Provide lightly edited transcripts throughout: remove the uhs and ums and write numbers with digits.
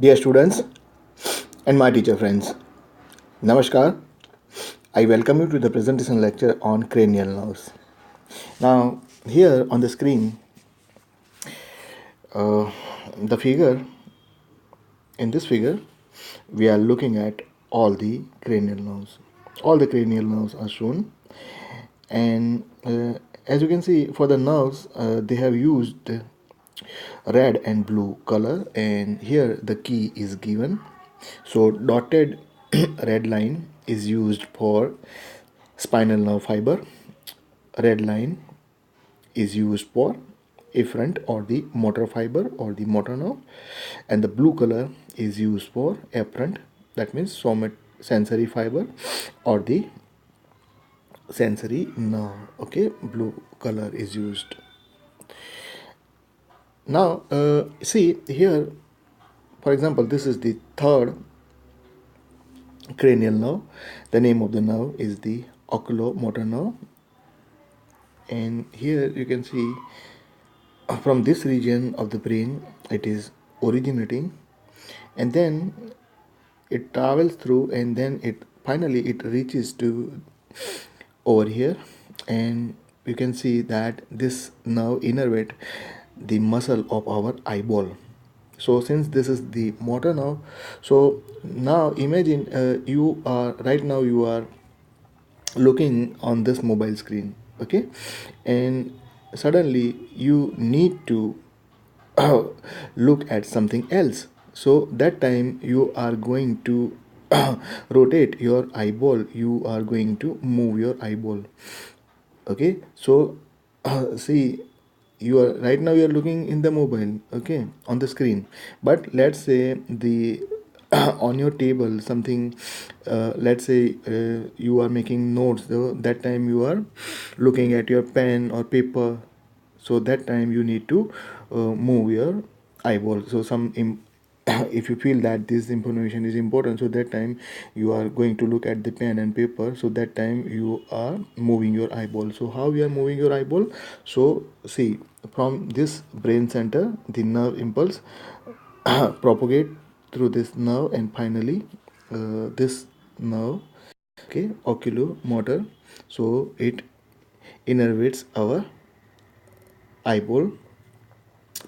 Dear students and my teacher friends, Namaskar. I welcome you to the presentation lecture on cranial nerves. Now, here on the screen, uh, the figure, in this figure, we are looking at all the cranial nerves. All the cranial nerves are shown, and as you can see, for the nerves, they have used red and blue color, and here the key is given. So dotted red line is used for spinal nerve fiber. Red line is used for efferent or the motor fiber or the motor nerve, and the blue color is used for afferent, that means sensory fiber or the sensory nerve. Okay, blue color is used. Now see here, for example, this is the third cranial nerve. The name of the nerve is the oculomotor nerve, and here you can see from this region of the brain it is originating, and then it travels through, and then it finally it reaches to over here, and you can see that this nerve innervate the muscle of our eyeball. So since this is the motor nerve, so now imagine you are right now you are looking on this mobile screen, okay, and suddenly you need to look at something else. So that time you are going to rotate your eyeball, you are going to move your eyeball. Okay, so see, you are right now you are looking in the mobile, okay, on the screen, but let's say the on your table something, let's say you are making notes, so that time you are looking at your pen or paper, so that time you need to move your eyeball. So if you feel that this information is important, so that time you are going to look at the pen and paper, so that time you are moving your eyeball. So how you are moving your eyeball? So see, from this brain center the nerve impulse propagate through this nerve, and finally this nerve, okay, oculomotor, so it innervates our eyeball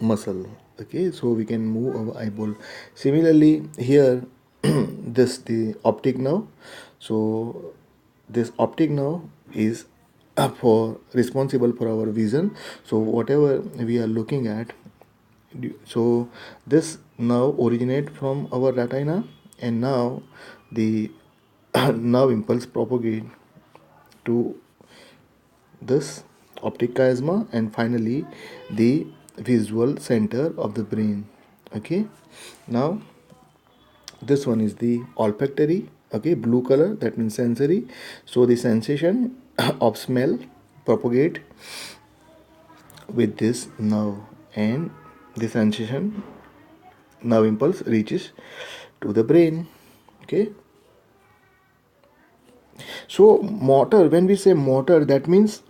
muscle. Okay, so we can move our eyeball. Similarly here this the optic nerve. So this optic nerve is for responsible for our vision. So whatever we are looking at, so this nerve originate from our retina, and now the nerve impulse propagate to this optic chiasma, and finally the visual center of the brain. Okay, now this one is the olfactory, okay, blue color, that means sensory. So the sensation of smell propagate with this nerve, and the sensation nerve impulse reaches to the brain. Okay, so motor, when we say motor, that means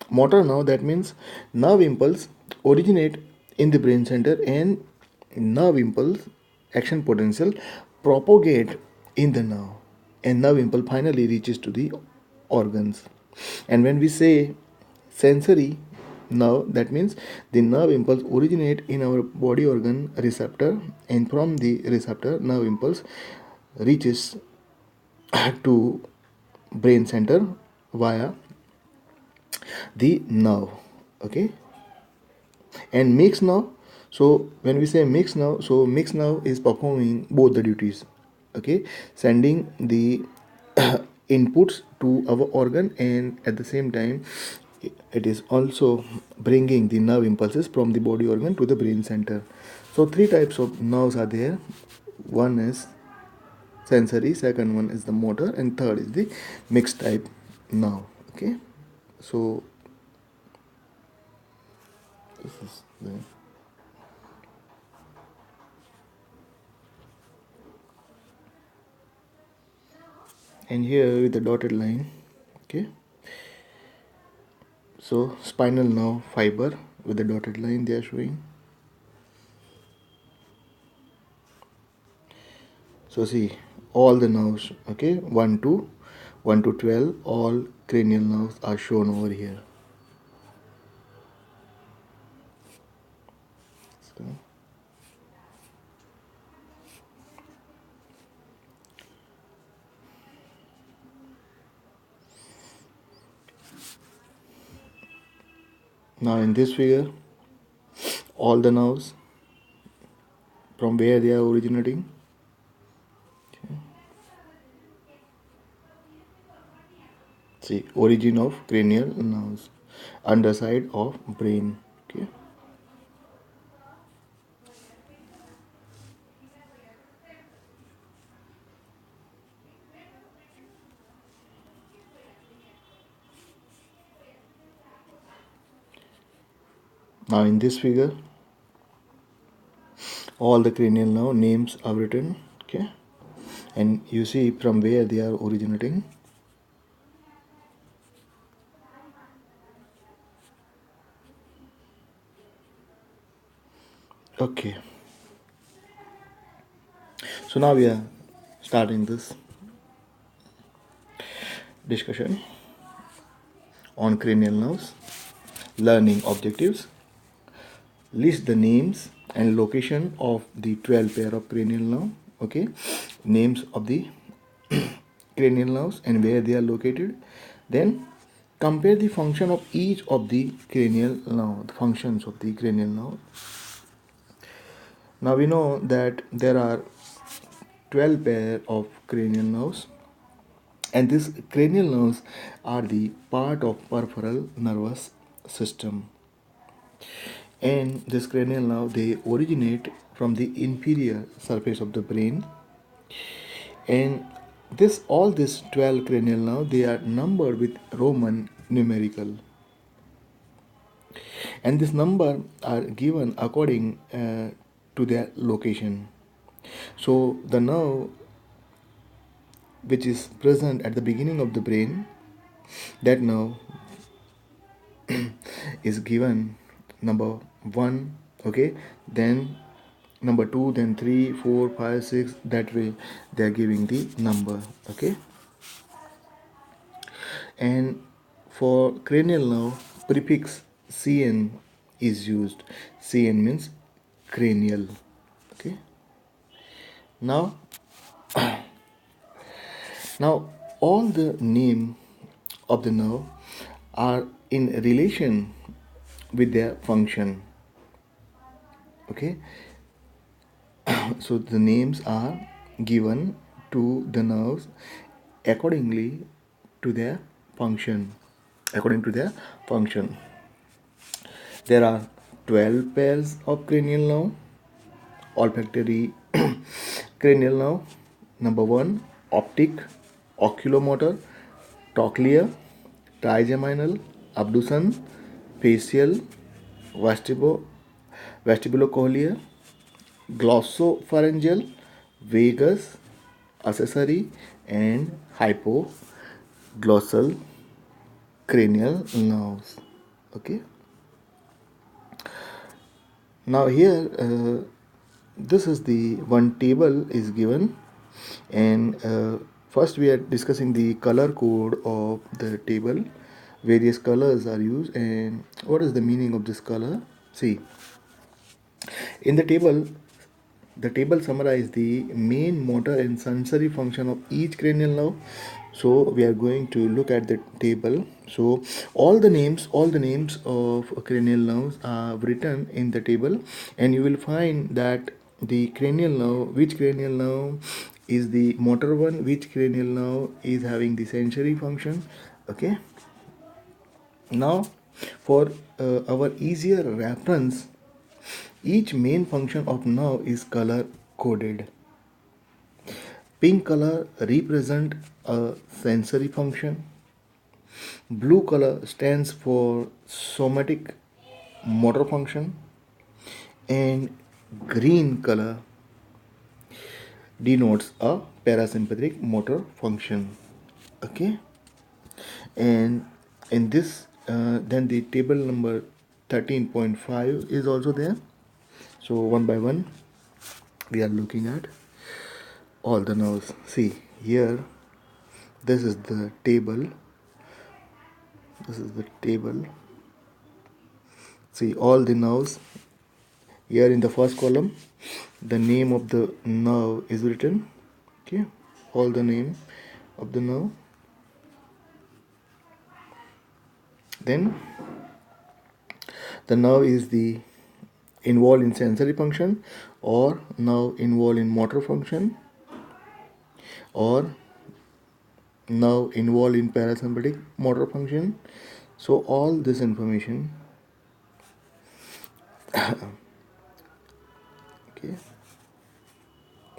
motor now, that means nerve impulse originate in the brain center, and nerve impulse action potential propagate in the nerve, and nerve impulse finally reaches to the organs. And when we say sensory nerve, that means the nerve impulse originate in our body organ receptor, and from the receptor nerve impulse reaches to brain center via the nerve. Okay, and mix nerve, so when we say mix nerve, so mix nerve is performing both the duties. Okay, sending the inputs to our organ, and at the same time it is also bringing the nerve impulses from the body organ to the brain center. So three types of nerves are there. One is sensory, second one is the motor, and third is the mixed type nerve. Okay, so this is the, and here with the dotted line. Okay, so spinal nerve fiber with the dotted line they are showing. So see, all the nerves, okay, 1 to 12, all cranial nerves are shown over here. So, now in this figure, all the nerves from where they are originating. See, origin of cranial nerves, underside of brain. Okay. Now in this figure, all the cranial nerve names are written. Okay, and you see from where they are originating. Okay, so now we are starting this discussion on cranial nerves, learning objectives, list the names and location of the 12 pair of cranial nerve. Okay, names of the cranial nerves and where they are located. Then compare the function of each of the cranial nerve, the functions of the cranial nerve. Now we know that there are 12 pair of cranial nerves, and these cranial nerves are the part of peripheral nervous system. And this cranial nerve, they originate from the inferior surface of the brain, and this all these 12 cranial nerve, they are numbered with Roman numerical, and this number are given according to their location. So the nerve which is present at the beginning of the brain, that nerve is given number 1, okay, then number 2, then 3, 4, 5, 6, that way they are giving the number. Okay, and for cranial nerve, prefix cn is used. Cn means cranial. Okay, now now all the name of the nerve are in relation with their function. Okay, so the names are given to the nerves accordingly to their function. According to their function, there are 12 pairs of cranial nerve. Olfactory cranial nerve. Number 1, optic, oculomotor, trochlear, trigeminal, abduction, facial, vestibulocochlear, glossopharyngeal, vagus, accessory, and hypoglossal cranial nerves. Okay, now here this is the one table is given, and first we are discussing the color code of the table. Various colors are used, and what is the meaning of this color? See, in the table summarizes the main motor and sensory function of each cranial nerve. So we are going to look at the table. So all the names of cranial nerves are written in the table, and you will find that the cranial nerve, which cranial nerve is the motor one, which cranial nerve is having the sensory function. Okay, now for our easier reference, each main function of nerve is color coded. Pink color represent a sensory function. Blue color stands for somatic motor function, and green color denotes a parasympathetic motor function. Okay, and in this then the table number 13.5 is also there. So one by one we are looking at. all the nerves. See here, this is the table. This is the table. See all the nerves. Here in the first column, the name of the nerve is written. Okay, all the name of the nerve. Then the nerve is the involved in sensory function, or nerve involved in motor function, or nerve involved in parasympathetic motor function. So all this information, okay,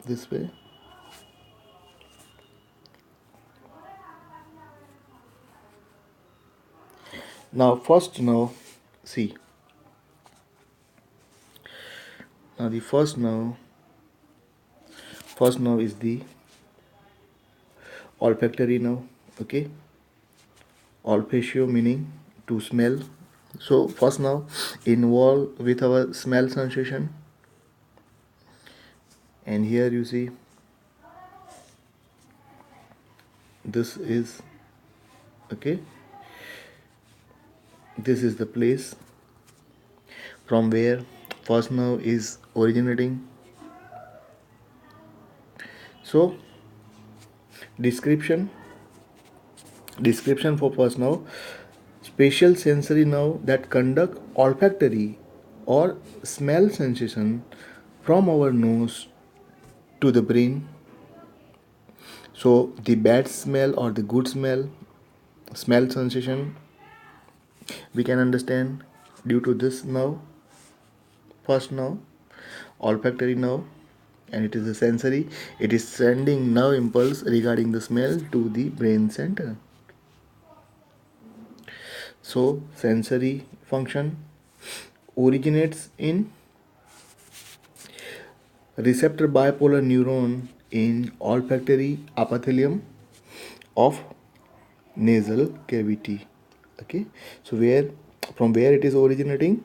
this way. Now first nerve, see. Now the first nerve is the olfactory nerve. Okay, olfatio meaning to smell. So first nerve involved with our smell sensation, and here you see this is, okay, this is the place from where first nerve is originating. So description for first nerve: spatial sensory nerve that conduct olfactory or smell sensation from our nose to the brain. So the bad smell or the good smell sensation we can understand due to this nerve, first nerve, olfactory nerve, and it is a sensory. It is sending nerve impulse regarding the smell to the brain center. So sensory function originates in receptor bipolar neuron in olfactory epithelium of nasal cavity. Okay, so where it is originating?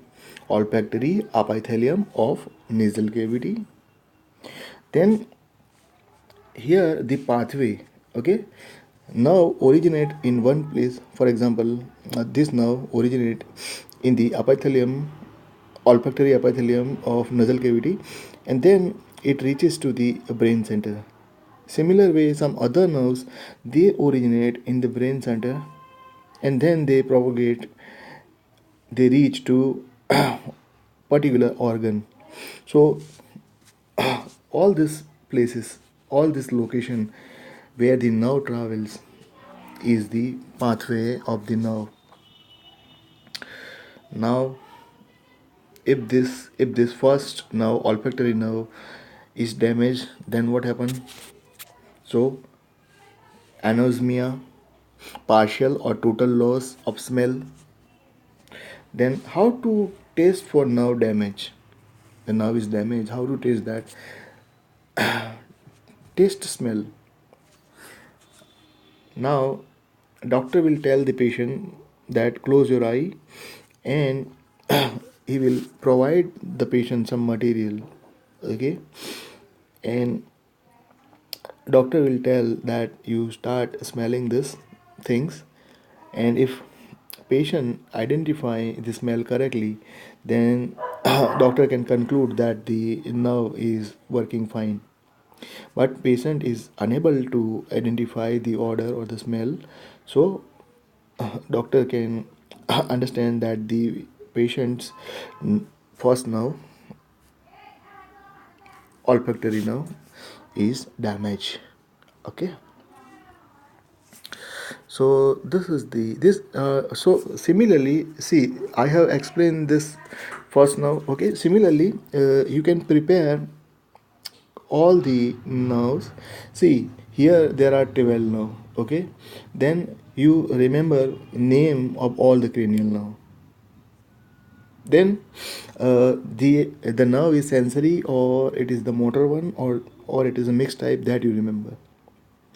Olfactory epithelium of nasal cavity. Then here the pathway, okay, nerve originate in one place. For example, this nerve originate in the epithelium, olfactory epithelium of nasal cavity, and then it reaches to the brain center. Similar way, some other nerves, they originate in the brain center, and then they reach to particular organ. So all these places, all this location where the nerve travels is the pathway of the nerve. Now if this first nerve, olfactory nerve, is damaged, then what happens? So anosmia, partial or total loss of smell. Then how to taste for nerve damage? The nerve is damaged, how to taste that? Taste smell. Now doctor will tell the patient that close your eye, and he will provide the patient some material, okay, and doctor will tell that you start smelling this things, and if patient identify the smell correctly, then doctor can conclude that the nerve is working fine. But patient is unable to identify the odor or the smell, so doctor can understand that the patient's first nerve, olfactory nerve, is damaged. Okay, so this is the this so similarly, see, I have explained this first nerve. Okay, similarly, you can prepare all the nerves. See, here there are 12 nerve. Okay, then you remember name of all the cranial nerve. Then the nerve is sensory, or it is the motor one, or it is a mixed type, that you remember.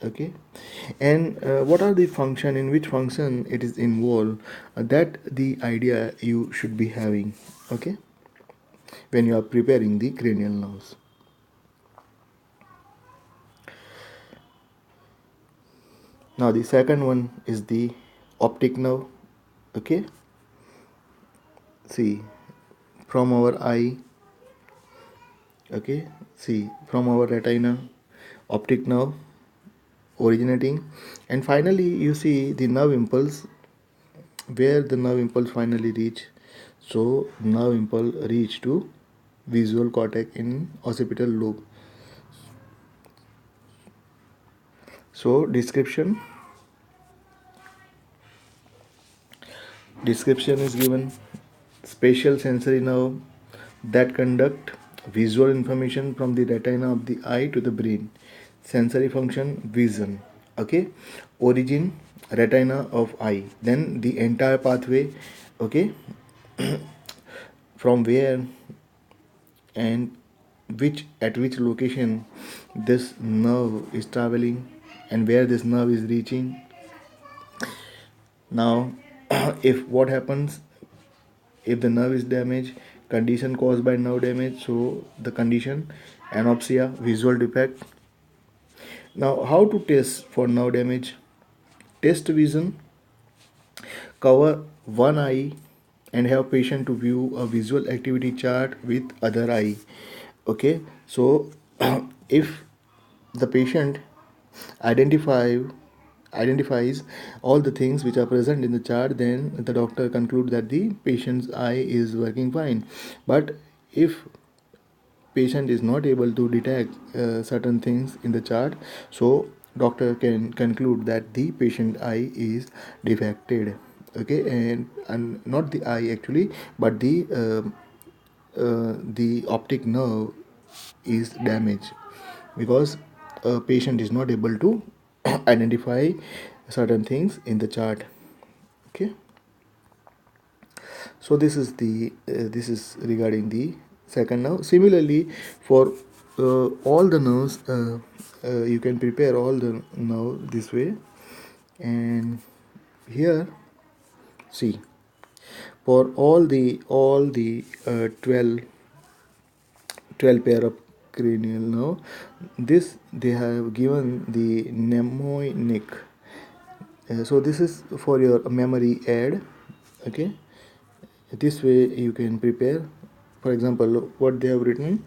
Okay, and what are the function, in which function it is involved, that the idea you should be having. Okay, when you are preparing the cranial nerves. Now the second one is the optic nerve. Okay, see, from our eye, okay, see, from our retina, optic nerve originating, and finally you see the nerve impulse, where the nerve impulse finally reach. So nerve impulse reach to visual cortex in occipital lobe. So description is given: spatial sensory nerve that conduct visual information from the retina of the eye to the brain. Sensory function: vision. Okay, origin: retina of eye. Then the entire pathway. Okay, from where and which location this nerve is traveling, and where this nerve is reaching. Now, if what happens if the nerve is damaged, condition caused by nerve damage, so the condition anopsia, visual defect. Now, how to test for nerve damage? Test vision: cover one eye and have patient to view a visual activity chart with other eye. Okay, so if the patient identify identifies all the things which are present in the chart, then the doctor conclude that the patient's eye is working fine. But if patient is not able to detect certain things in the chart, so doctor can conclude that the patient eye is defected. Okay, and not the eye actually, but the optic nerve is damaged, because a patient is not able to identify certain things in the chart. Okay, so this is regarding the second nerve. Similarly, for all the nerves, you can prepare all the nerve this way. And here, see, for all the 12 pair of cranial nerve, this they have given the mnemonic. So this is for your memory aid. Okay, this way you can prepare. For example, what they have written: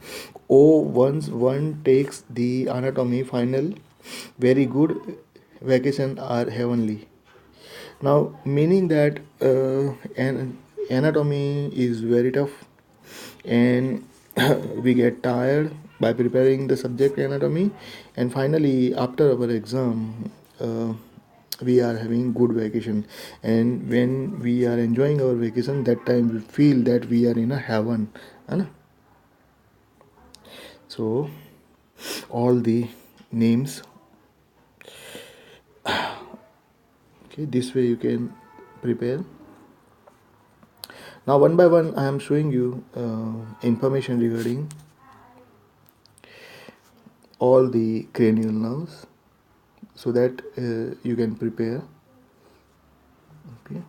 oh, once one takes the anatomy final, very good, vacation are heavenly. Now, meaning that an anatomy is very tough, and we get tired by preparing the subject anatomy, and finally after our exam, we are having good vacation, and when we are enjoying our vacation, that time we feel that we are in a heaven, है ना? So all the names. Okay, this way you can prepare. Now one by one I am showing you information regarding all the cranial nerves, so that you can prepare. Okay,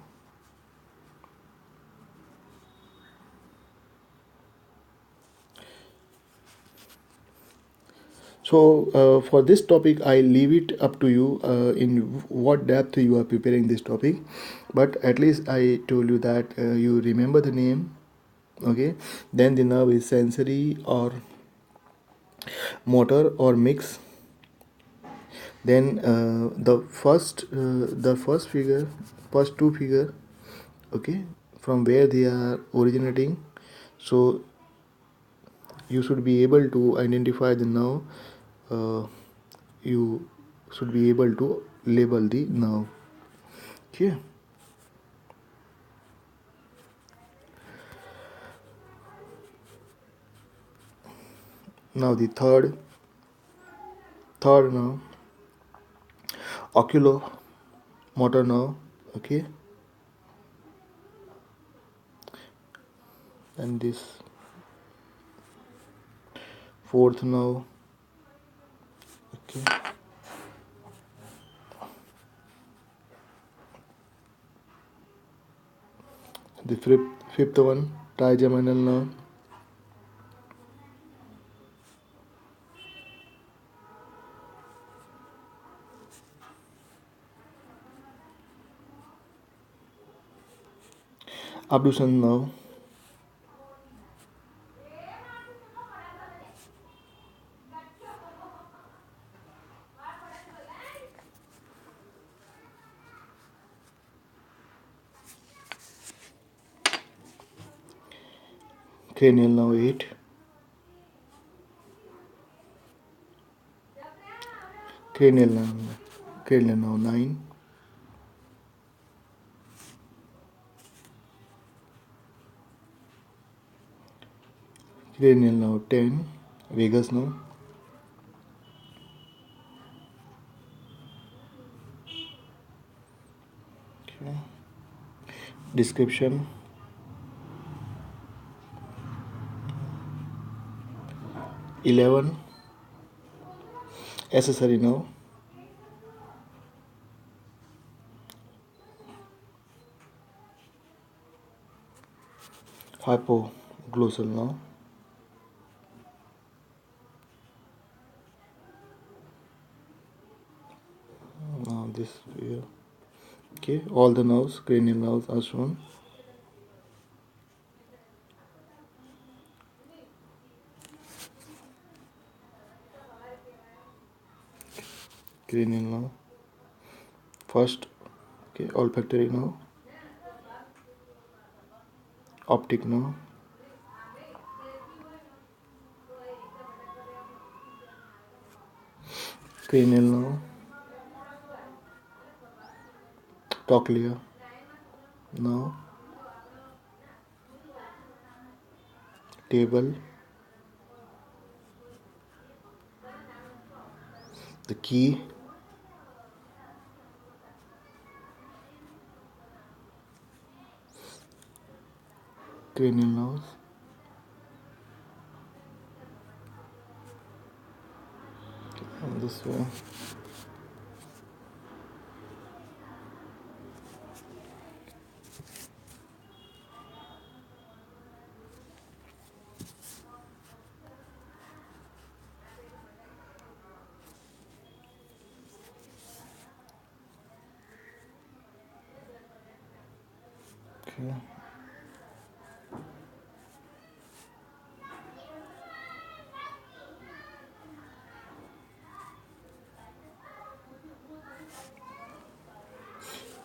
so for this topic I leave it up to you in what depth you are preparing this topic, but at least I told you that you remember the name. Okay, then the nerve is sensory or motor or mix. Then the first figure, first two figure. Okay, from where they are originating, so you should be able to identify the nerve. You should be able to label the nerve. Okay, now the third nerve, oculomotor nerve. Okay, and this fourth nerve. Okay, the fifth one, trigeminal nerve. Abduction now. Cranial now 8. Cranial now, cranial now 9. Cranial now 10. Vagus now. Okay. Description. Eleven. Accessory now. Hypoglossal now. Now this here. Okay, all the nerves, cranial nerves are shown. Cranial nerve. First, okay, olfactory nerve. Optic nerve. Cranial nerve. Cochlea. Now, table. The key. Cranial nerves. And this way. Okay.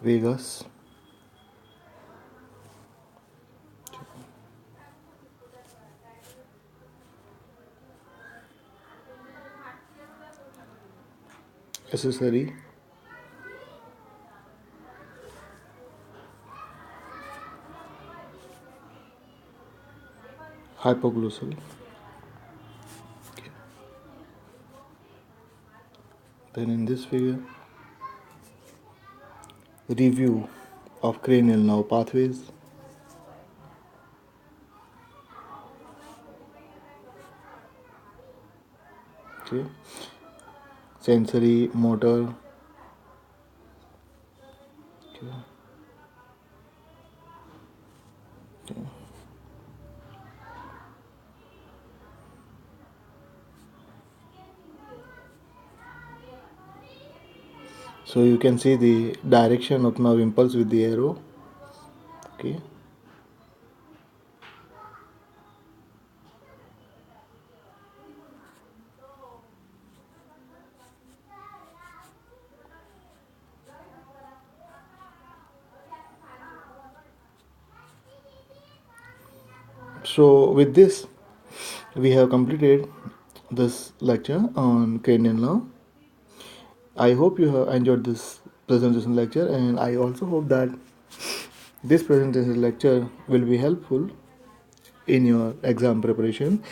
Vagus. Accessory. Hypoglossal. Okay. Then in this figure, review of cranial nerve pathways. Okay. Sensory, motor. Okay. Okay. So you can see the direction of nerve impulse with the arrow. Okay. So with this, we have completed this lecture on cranial nerve. I hope you have enjoyed this presentation lecture, and I also hope that this presentation lecture will be helpful in your exam preparation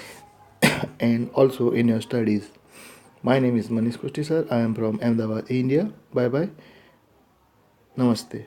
and also in your studies. My name is Manish Kushti sir. I am from Ahmedabad, India. Bye bye. Namaste.